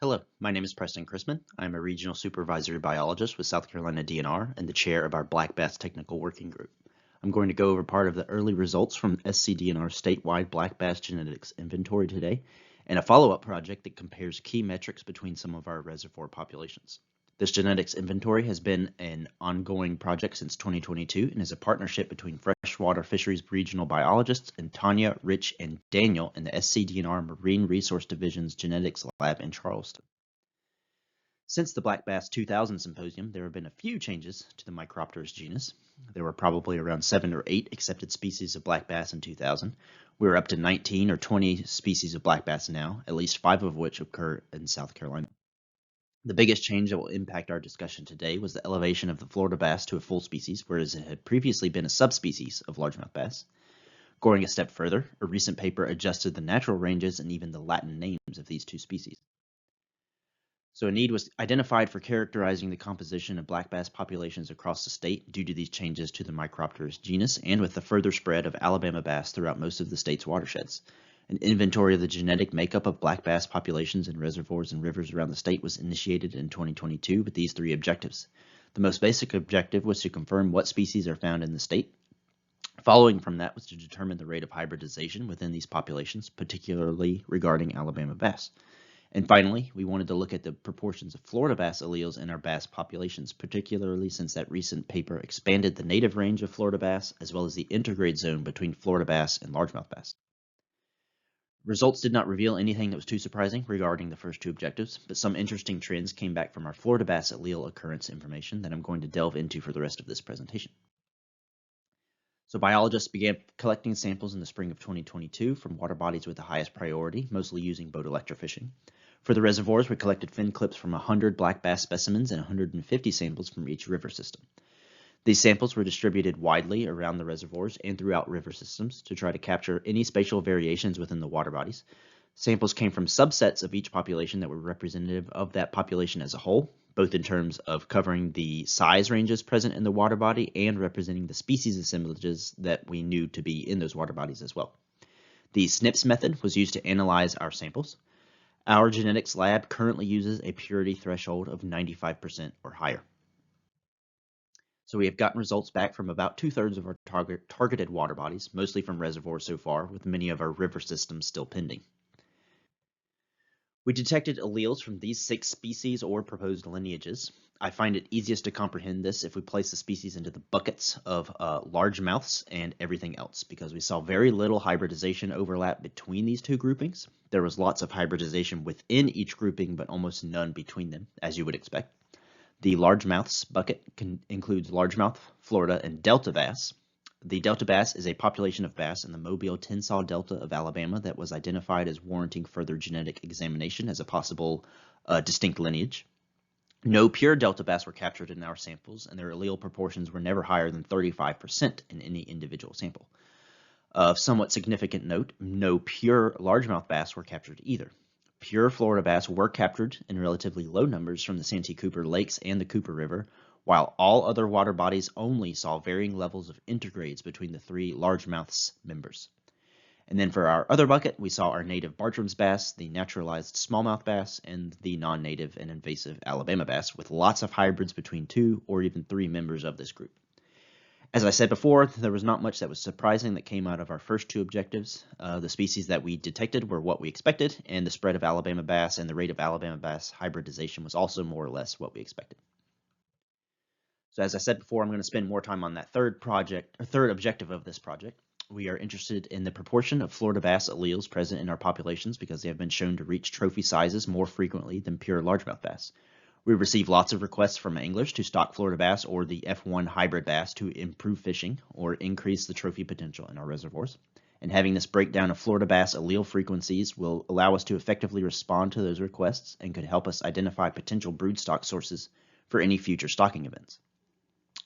Hello, my name is Preston Chrisman. I'm a regional supervisory biologist with South Carolina DNR and the chair of our Black Bass Technical Working Group. I'm going to go over part of the early results from SCDNR's statewide black bass genetics inventory today and a follow-up project that compares key metrics between some of our reservoir populations. This genetics inventory has been an ongoing project since 2022 and is a partnership between freshwater fisheries regional biologists and Tanya, Rich, and Daniel in the SCDNR Marine Resource Division's genetics lab in Charleston. Since the Black Bass 2000 Symposium, there have been a few changes to the Micropterus genus. There were probably around 7 or 8 accepted species of black bass in 2000. We're up to 19 or 20 species of black bass now, at least 5 of which occur in South Carolina. The biggest change that will impact our discussion today was the elevation of the Florida bass to a full species, whereas it had previously been a subspecies of largemouth bass. Going a step further, a recent paper adjusted the natural ranges and even the Latin names of these two species. So a need was identified for characterizing the composition of black bass populations across the state due to these changes to the Micropterus genus and with the further spread of Alabama bass throughout most of the state's watersheds. An inventory of the genetic makeup of black bass populations in reservoirs and rivers around the state was initiated in 2022 with these 3 objectives. The most basic objective was to confirm what species are found in the state. Following from that was to determine the rate of hybridization within these populations, particularly regarding Alabama bass. And finally, we wanted to look at the proportions of Florida bass alleles in our bass populations, particularly since that recent paper expanded the native range of Florida bass as well as the intergrade zone between Florida bass and largemouth bass. Results did not reveal anything that was too surprising regarding the first 2 objectives, but some interesting trends came back from our Florida bass allele occurrence information that I'm going to delve into for the rest of this presentation. So biologists began collecting samples in the spring of 2022 from water bodies with the highest priority, mostly using boat electrofishing. For the reservoirs, we collected fin clips from 100 black bass specimens and 150 samples from each river system. These samples were distributed widely around the reservoirs and throughout river systems to try to capture any spatial variations within the water bodies. Samples came from subsets of each population that were representative of that population as a whole, both in terms of covering the size ranges present in the water body and representing the species assemblages that we knew to be in those water bodies as well. The SNPs method was used to analyze our samples. Our genetics lab currently uses a purity threshold of 95% or higher. So we have gotten results back from about 2/3 of our targeted water bodies, mostly from reservoirs so far, with many of our river systems still pending. We detected alleles from these 6 species or proposed lineages. I find it easiest to comprehend this if we place the species into the buckets of largemouths and everything else, because we saw very little hybridization overlap between these 2 groupings. There was lots of hybridization within each grouping, but almost none between them, as you would expect. The largemouths bucket includes largemouth, Florida, and Delta bass. The Delta bass is a population of bass in the Mobile-Tensaw Delta of Alabama that was identified as warranting further genetic examination as a possible distinct lineage. No pure Delta bass were captured in our samples, and their allele proportions were never higher than 35% in any individual sample. Of somewhat significant note, no pure largemouth bass were captured either. Pure Florida bass were captured in relatively low numbers from the Santee Cooper Lakes and the Cooper River, while all other water bodies only saw varying levels of intergrades between the 3 largemouths members. And then for our other bucket, we saw our native Bartram's bass, the naturalized smallmouth bass, and the non-native and invasive Alabama bass, with lots of hybrids between 2 or even 3 members of this group. As I said before, there was not much that was surprising that came out of our first 2 objectives. The species that we detected were what we expected, and the spread of Alabama bass and the rate of Alabama bass hybridization was also more or less what we expected. So as I said before, I'm going to spend more time on that third objective of this project. We are interested in the proportion of Florida bass alleles present in our populations because they have been shown to reach trophy sizes more frequently than pure largemouth bass. We receive lots of requests from anglers to stock Florida bass or the F1 hybrid bass to improve fishing or increase the trophy potential in our reservoirs. And having this breakdown of Florida bass allele frequencies will allow us to effectively respond to those requests and could help us identify potential broodstock sources for any future stocking events.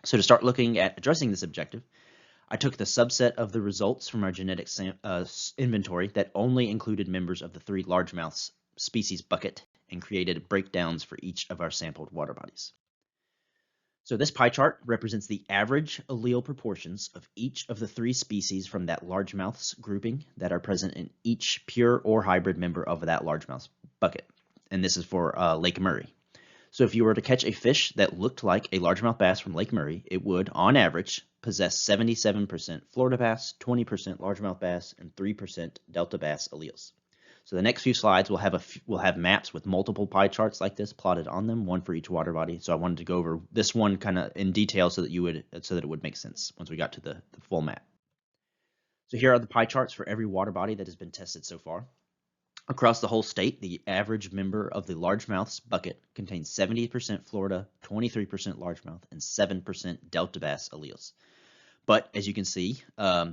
So to start looking at addressing this objective, I took the subset of the results from our genetic inventory that only included members of the 3 largemouths species bucket and created breakdowns for each of our sampled water bodies. So this pie chart represents the average allele proportions of each of the 3 species from that largemouths grouping that are present in each pure or hybrid member of that largemouth bucket. and this is for Lake Murray. So if you were to catch a fish that looked like a largemouth bass from Lake Murray, it would, on average, possess 77% Florida bass, 20% largemouth bass, and 3% Delta bass alleles. So the next few slides will have maps with multiple pie charts like this plotted on them, one for each water body. So I wanted to go over this one kind of in detail so that it would make sense once we got to the full map. So here are the pie charts for every water body that has been tested so far. Across the whole state, the average member of the largemouth's bucket contains 70% Florida, 23% largemouth, and 7% Delta bass alleles. But as you can see,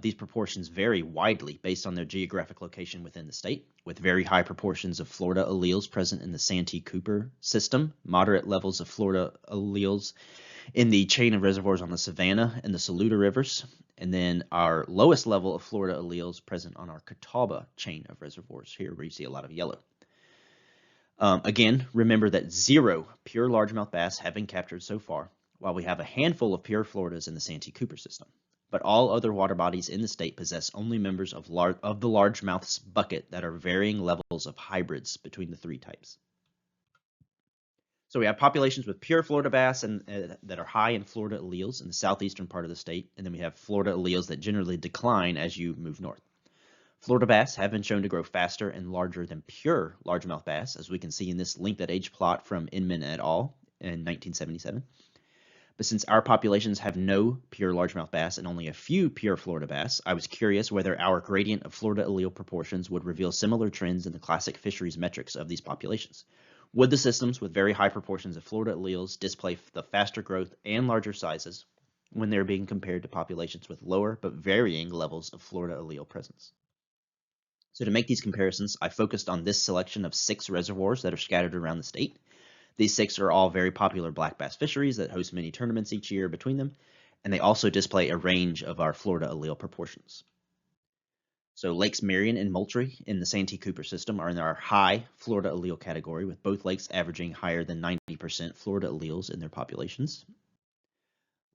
these proportions vary widely based on their geographic location within the state, with very high proportions of Florida alleles present in the Santee Cooper system, moderate levels of Florida alleles in the chain of reservoirs on the Savannah and the Saluda rivers, and then our lowest level of Florida alleles present on our Catawba chain of reservoirs, here where you see a lot of yellow. Again, remember that 0 pure largemouth bass have been captured so far, while we have a handful of pure Floridas in the Santee Cooper system. But all other water bodies in the state possess only members of the largemouth's bucket that are varying levels of hybrids between the 3 types. So we have populations with pure Florida bass and that are high in Florida alleles in the southeastern part of the state, and then we have Florida alleles that generally decline as you move north. Florida bass have been shown to grow faster and larger than pure largemouth bass, as we can see in this length at age plot from Inman et al. In 1977. But since our populations have no pure largemouth bass and only a few pure Florida bass, I was curious whether our gradient of Florida allele proportions would reveal similar trends in the classic fisheries metrics of these populations. Would the systems with very high proportions of Florida alleles display the faster growth and larger sizes when they're being compared to populations with lower but varying levels of Florida allele presence? So to make these comparisons, I focused on this selection of 6 reservoirs that are scattered around the state. These 6 are all very popular black bass fisheries that host many tournaments each year between them, and they also display a range of our Florida allele proportions. So Lakes Marion and Moultrie in the Santee Cooper system are in our high Florida allele category, with both lakes averaging higher than 90% Florida alleles in their populations.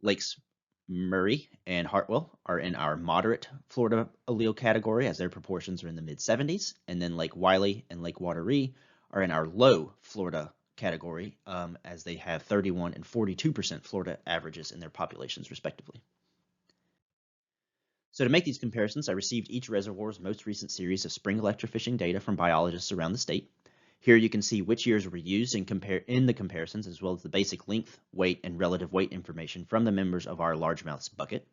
Lakes Murray and Hartwell are in our moderate Florida allele category, as their proportions are in the mid-70s, and then Lake Wylie and Lake Wateree are in our low Florida category, as they have 31 and 42% Florida averages in their populations, respectively. So to make these comparisons, I received each reservoir's most recent series of spring electrofishing data from biologists around the state. Here you can see which years were used in the comparisons, as well as the basic length, weight, and relative weight information from the members of our largemouth's bucket.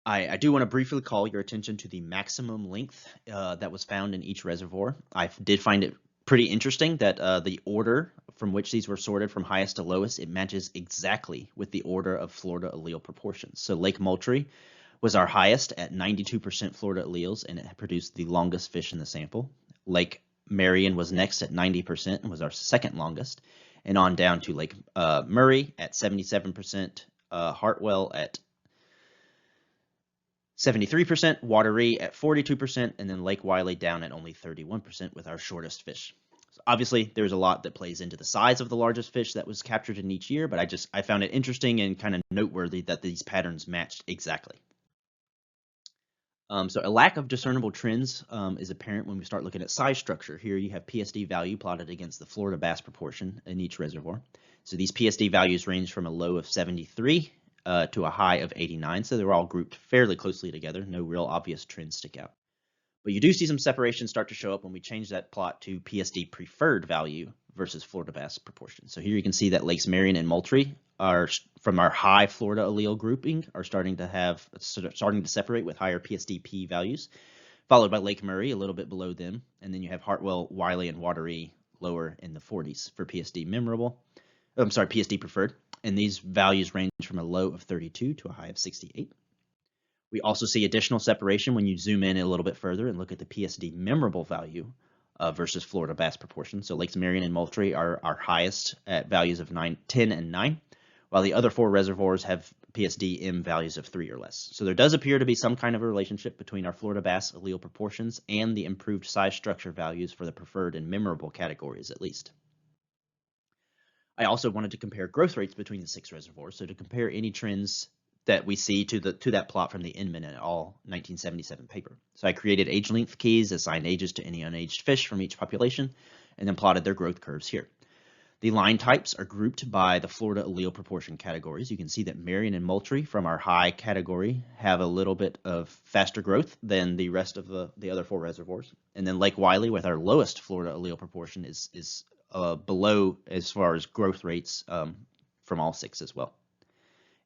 I do want to briefly call your attention to the maximum length that was found in each reservoir. I did find it pretty interesting that the order from which these were sorted from highest to lowest, it matches exactly with the order of Florida allele proportions. So Lake Moultrie was our highest at 92% Florida alleles, and it produced the longest fish in the sample. Lake Marion was next at 90% and was our second longest, and on down to Lake Murray at 77%, Hartwell at 73%, Wateree at 42%, and then Lake Wylie down at only 31% with our shortest fish. So obviously, there's a lot that plays into the size of the largest fish that was captured in each year, but I found it interesting and kind of noteworthy that these patterns matched exactly. So a lack of discernible trends is apparent when we start looking at size structure. Here you have PSD value plotted against the Florida bass proportion in each reservoir. So these PSD values range from a low of 73 to a high of 89, so they're all grouped fairly closely together. No real obvious trends stick out. But you do see some separation start to show up when we change that plot to PSD preferred value versus Florida bass proportion. So here you can see that Lakes Marion and Moultrie are, from our high Florida allele grouping, are starting to separate with higher PSD values, followed by Lake Murray a little bit below them, and then you have Hartwell, Wylie, and Wateree lower in the 40s for PSD preferred. And these values range from a low of 32 to a high of 68. We also see additional separation when you zoom in a little bit further and look at the PSD memorable value versus Florida bass proportion. So Lakes Marion and Moultrie are our highest at values of 10 and 9, while the other 4 reservoirs have PSD M values of 3 or less. So there does appear to be some kind of a relationship between our Florida bass allele proportions and the improved size structure values for the preferred and memorable categories, at least. I also wanted to compare growth rates between the 6 reservoirs, so to compare any trends that we see to that plot from the Inman et al. 1977 paper. So I created age length keys, assigned ages to any unaged fish from each population, and then plotted their growth curves here. The line types are grouped by the Florida allele proportion categories. You can see that Marion and Moultrie from our high category have a little bit of faster growth than the rest of the other 4 reservoirs. And then Lake Wylie with our lowest Florida allele proportion is below as far as growth rates from all 6 as well,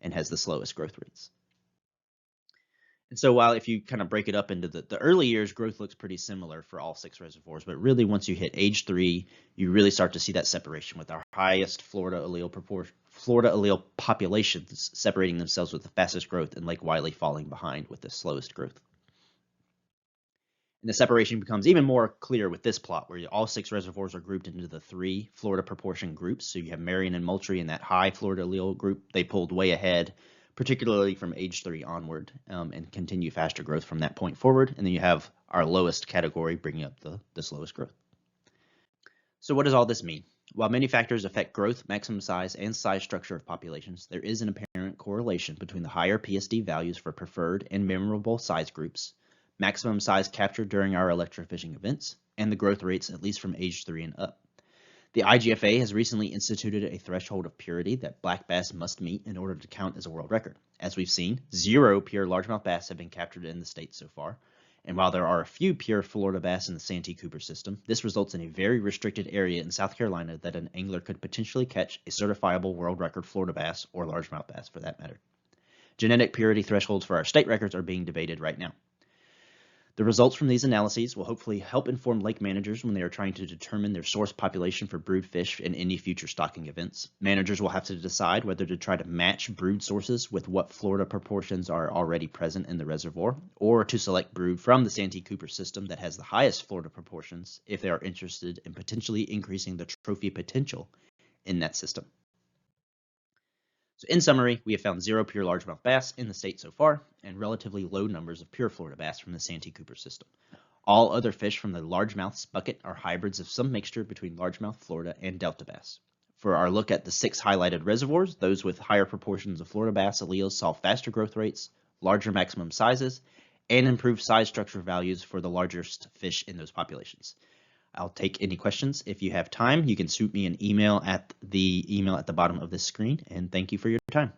and has the slowest growth rates. And so while if you kind of break it up into the early years, growth looks pretty similar for all 6 reservoirs, but really once you hit age 3, you really start to see that separation with our highest Florida allele populations separating themselves with the fastest growth and Lake Wylie falling behind with the slowest growth. And the separation becomes even more clear with this plot where all 6 reservoirs are grouped into the 3 Florida proportion groups. So you have Marion and Moultrie in that high Florida allele group. They pulled way ahead, particularly from age 3 onward, and continue faster growth from that point forward. And then you have our lowest category bringing up the slowest growth. So what does all this mean? While many factors affect growth, maximum size, and size structure of populations, there is an apparent correlation between the higher PSD values for preferred and memorable size groups, maximum size captured during our electrofishing events, and the growth rates at least from age 3 and up. The IGFA has recently instituted a threshold of purity that black bass must meet in order to count as a world record. As we've seen, 0 pure largemouth bass have been captured in the state so far, and while there are a few pure Florida bass in the Santee Cooper system, this results in a very restricted area in South Carolina that an angler could potentially catch a certifiable world record Florida bass or largemouth bass for that matter. Genetic purity thresholds for our state records are being debated right now. The results from these analyses will hopefully help inform lake managers when they are trying to determine their source population for brood fish in any future stocking events. Managers will have to decide whether to try to match brood sources with what Florida proportions are already present in the reservoir, or to select brood from the Santee Cooper system that has the highest Florida proportions if they are interested in potentially increasing the trophy potential in that system. So in summary, we have found 0 pure largemouth bass in the state so far, and relatively low numbers of pure Florida bass from the Santee Cooper system. All other fish from the largemouths bucket are hybrids of some mixture between largemouth Florida and Delta bass. For our look at the 6 highlighted reservoirs, those with higher proportions of Florida bass alleles saw faster growth rates, larger maximum sizes, and improved size structure values for the largest fish in those populations. I'll take any questions. If you have time, you can shoot me an email at the bottom of this screen, and thank you for your time.